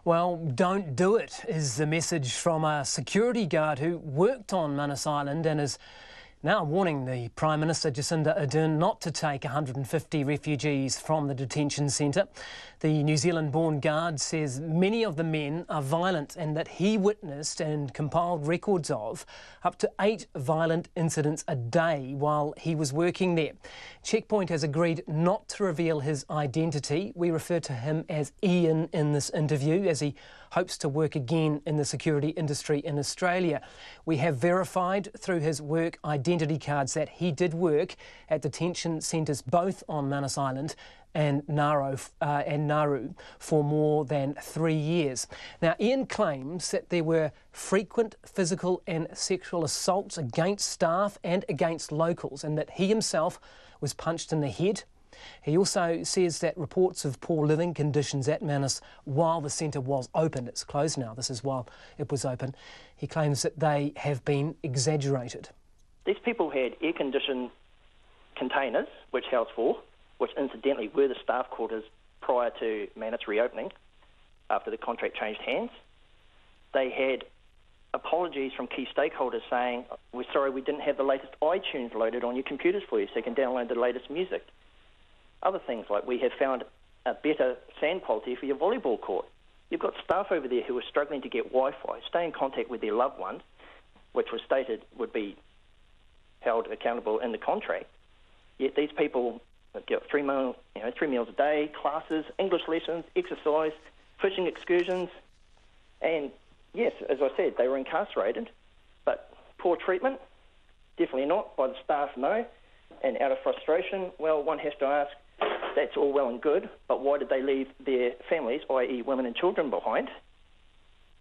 Well, don't do it is the message from a security guard who worked on Manus Island and is now warning the Prime Minister Jacinda Ardern not to take 150 refugees from the detention centre. The New Zealand-born guard says many of the men are violent and that he witnessed and compiled records of up to 8 violent incidents a day while he was working there. Checkpoint has agreed not to reveal his identity. We refer to him as Ian in this interview, as he hopes to work again in the security industry in Australia. We have verified through his work identity cards that he did work at detention centres both on Manus Island and Nauru for more than 3 years. Now, Ian claims that there were frequent physical and sexual assaults against staff and against locals, and that he himself was punched in the head. He also says that reports of poor living conditions at Manus while the centre was open, it's closed now, this is while it was open, he claims that they have been exaggerated. These people had air-conditioned containers, which housed 4, which incidentally were the staff quarters prior to Manus reopening, after the contract changed hands. They had apologies from key stakeholders saying, we're sorry we didn't have the latest iTunes loaded on your computers for you so you can download the latest music. Other things like we have found a better sand policy for your volleyball court. You've got staff over there who are struggling to get Wi-Fi, stay in contact with their loved ones, which was stated would be held accountable in the contract. Yet these people get 3 meals a day, classes, English lessons, exercise, fishing excursions, and yes, as I said, they were incarcerated, but poor treatment, definitely not. By the staff, no. And out of frustration, well, one has to ask, that's all well and good, but why did they leave their families, i.e. women and children, behind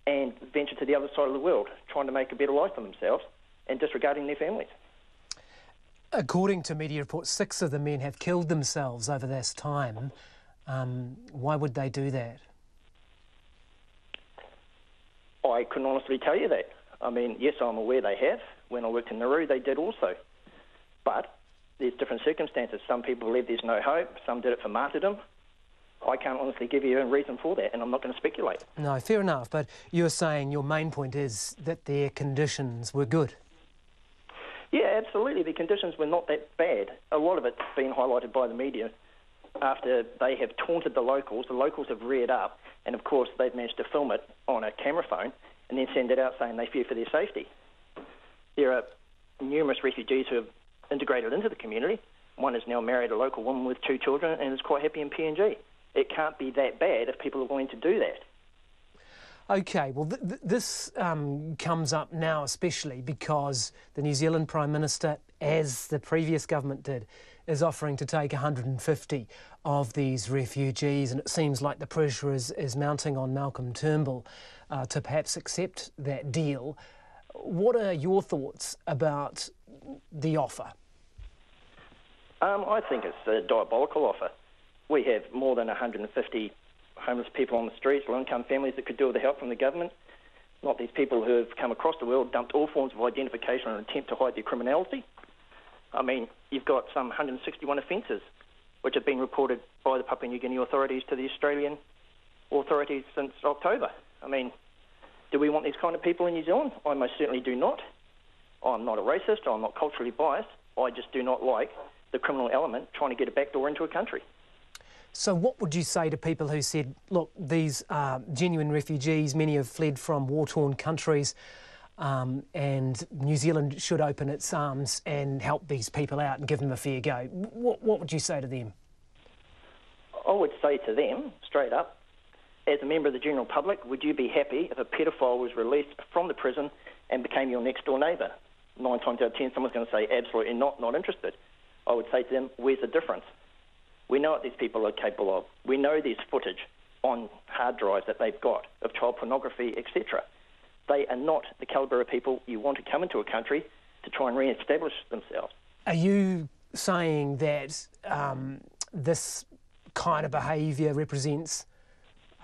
and venture to the other side of the world, trying to make a better life for themselves and disregarding their families? According to media reports, 6 of the men have killed themselves over this time. Why would they do that? I couldn't honestly tell you that. I mean, yes, I'm aware they have. When I worked in Nauru, they did also. But there's different circumstances. Some people believe there's no hope. Some did it for martyrdom. I can't honestly give you a reason for that, and I'm not going to speculate. No, fair enough. But you're saying your main point is that their conditions were good. Yeah, absolutely. The conditions were not that bad. A lot of it's been highlighted by the media after they have taunted the locals. The locals have reared up, and of course they've managed to film it on a camera phone and then send it out saying they fear for their safety. There are numerous refugees who have integrated into the community. One is now married a local woman with 2 children and is quite happy in PNG. It can't be that bad if people are willing to do that. OK, well, this comes up now especially because the New Zealand Prime Minister, as the previous government did, is offering to take 150 of these refugees, and it seems like the pressure is mounting on Malcolm Turnbull to perhaps accept that deal. What are your thoughts about the offer? I think it's a diabolical offer. We have more than 150 homeless people on the streets, low-income families that could do with the help from the government, not these people who have come across the world, dumped all forms of identification in an attempt to hide their criminality. I mean, you've got some 161 offences which have been reported by the Papua New Guinea authorities to the Australian authorities since October. I mean, do we want these kind of people in New Zealand? I most certainly do not. I'm not a racist, I'm not culturally biased, I just do not like the criminal element trying to get a backdoor into a country. So what would you say to people who said, look, these are genuine refugees, many have fled from war-torn countries, and New Zealand should open its arms and help these people out and give them a fair go? What would you say to them? I would say to them, straight up, as a member of the general public, would you be happy if a paedophile was released from the prison and became your next-door neighbour? 9 times out of 10, someone's going to say, absolutely not interested. I would say to them, where's the difference? We know what these people are capable of. We know there's footage on hard drives that they've got of child pornography, etc. They are not the calibre of people you want to come into a country to try and re-establish themselves. Are you saying that this kind of behaviour represents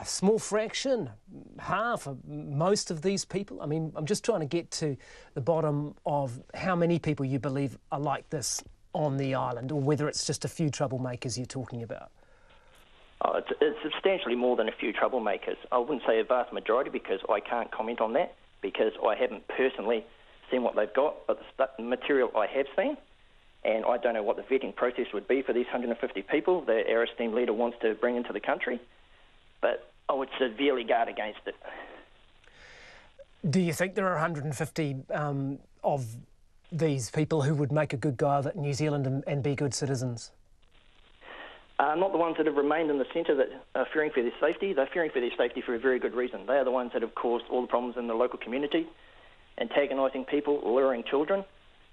a small fraction, half of most of these people? I mean, I'm just trying to get to the bottom of how many people you believe are like this on the island, or whether it's just a few troublemakers you're talking about. It's substantially more than a few troublemakers. I wouldn't say a vast majority because I can't comment on that because I haven't personally seen what they've got, but the material I have seen, and I don't know what the vetting process would be for these 150 people that our esteemed leader wants to bring into the country, but I would severely guard against it. Do you think there are 150 of these people who would make a good go of it in New Zealand and be good citizens? Not the ones that have remained in the centre that are fearing for their safety. They're fearing for their safety for a very good reason. They are the ones that have caused all the problems in the local community, antagonising people, luring children.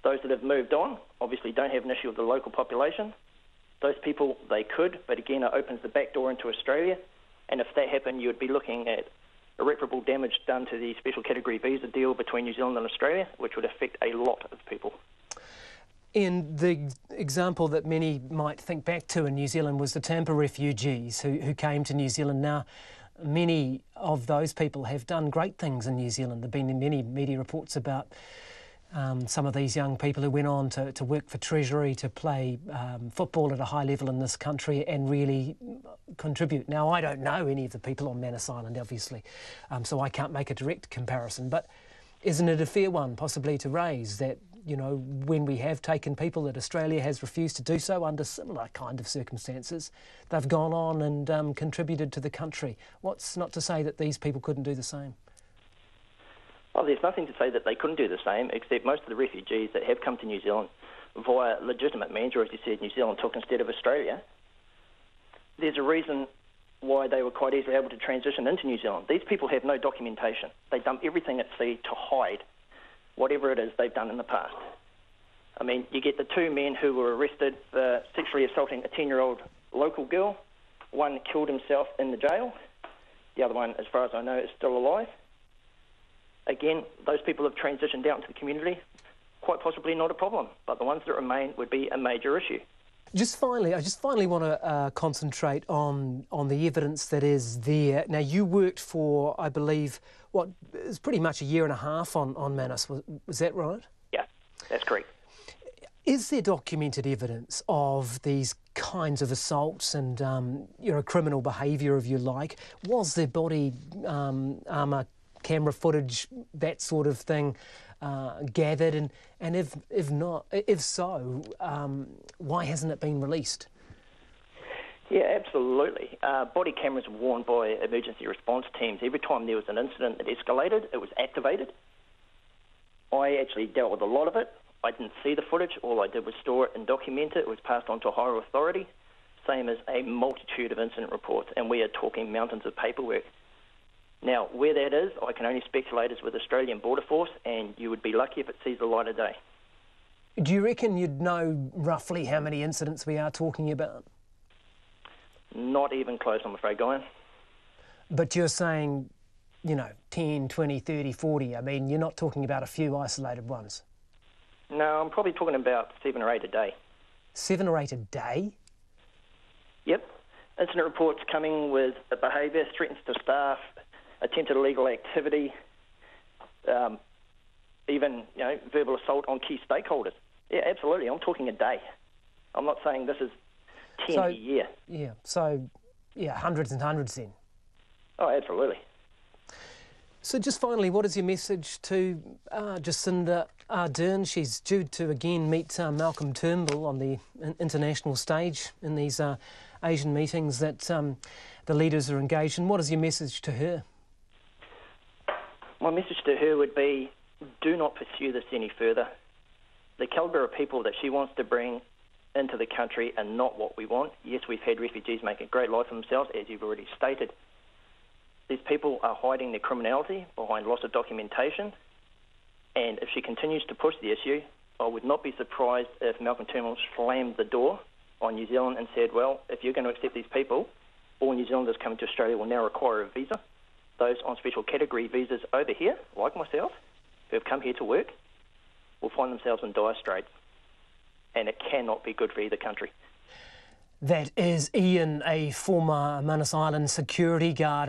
Those that have moved on obviously don't have an issue with the local population. Those people, they could, but again, it opens the back door into Australia. And if that happened, you would be looking at irreparable damage done to the special category visa deal between New Zealand and Australia, which would affect a lot of people. And the example that many might think back to in New Zealand was the Tampa refugees who came to New Zealand. Now, many of those people have done great things in New Zealand. There have been many media reports about some of these young people who went on to work for Treasury, to play football at a high level in this country and really contribute. Now, I don't know any of the people on Manus Island, obviously, so I can't make a direct comparison, but isn't it a fair one possibly to raise that, you know, when we have taken people that Australia has refused to do so under similar kind of circumstances, they've gone on and contributed to the country? What's not to say that these people couldn't do the same? Well, there's nothing to say that they couldn't do the same, except most of the refugees that have come to New Zealand via legitimate means, or as you said, New Zealand took instead of Australia, there's a reason why they were quite easily able to transition into New Zealand. These people have no documentation. They dump everything at sea to hide whatever it is they've done in the past. I mean, you get the two men who were arrested for sexually assaulting a 10-year-old local girl. One killed himself in the jail. The other one, as far as I know, is still alive. Again, those people have transitioned out into the community. Quite possibly not a problem, but the ones that remain would be a major issue. I just finally want to concentrate on the evidence that is there. Now, you worked for, I believe, what is pretty much a year and a half on Manus. Was that right? Yeah, that's correct. Is there documented evidence of these kinds of assaults and criminal behaviour, if you like? Was there body armour, camera footage, that sort of thing gathered? And if so, why hasn't it been released? Yeah, absolutely. Body cameras were worn by emergency response teams. Every time there was an incident that escalated, it was activated. I actually dealt with a lot of it. I didn't see the footage. All I did was store it and document it. It was passed on to a higher authority, same as a multitude of incident reports, and we are talking mountains of paperwork. Now, where that is, I can only speculate, is with Australian Border Force, and you would be lucky if it sees the light of day. Do you reckon you'd know roughly how many incidents we are talking about? Not even close, I'm afraid, Guyan. But you're saying, 10, 20, 30, 40. I mean, you're not talking about a few isolated ones. No, I'm probably talking about 7 or 8 a day. 7 or 8 a day? Yep. Incident reports coming with behaviour, threats to staff, attempted illegal activity, even verbal assault on key stakeholders. Yeah, absolutely. I'm talking a day. I'm not saying this is 10 a year. Yeah, so, hundreds and hundreds then. Oh, absolutely. So just finally, what is your message to Jacinda Ardern? She's due to again meet Malcolm Turnbull on the international stage in these Asian meetings that the leaders are engaged in. What is your message to her? My message to her would be, do not pursue this any further. The calibre of people that she wants to bring into the country are not what we want. Yes, we've had refugees make a great life for themselves, as you've already stated. These people are hiding their criminality behind loss of documentation, and if she continues to push the issue, I would not be surprised if Malcolm Turnbull slammed the door on New Zealand and said, well, if you're going to accept these people, all New Zealanders coming to Australia will now require a visa. Those on special category visas over here, like myself, who have come here to work, will find themselves in dire straits, and it cannot be good for either country. That is Ian, a former Manus Island security guard.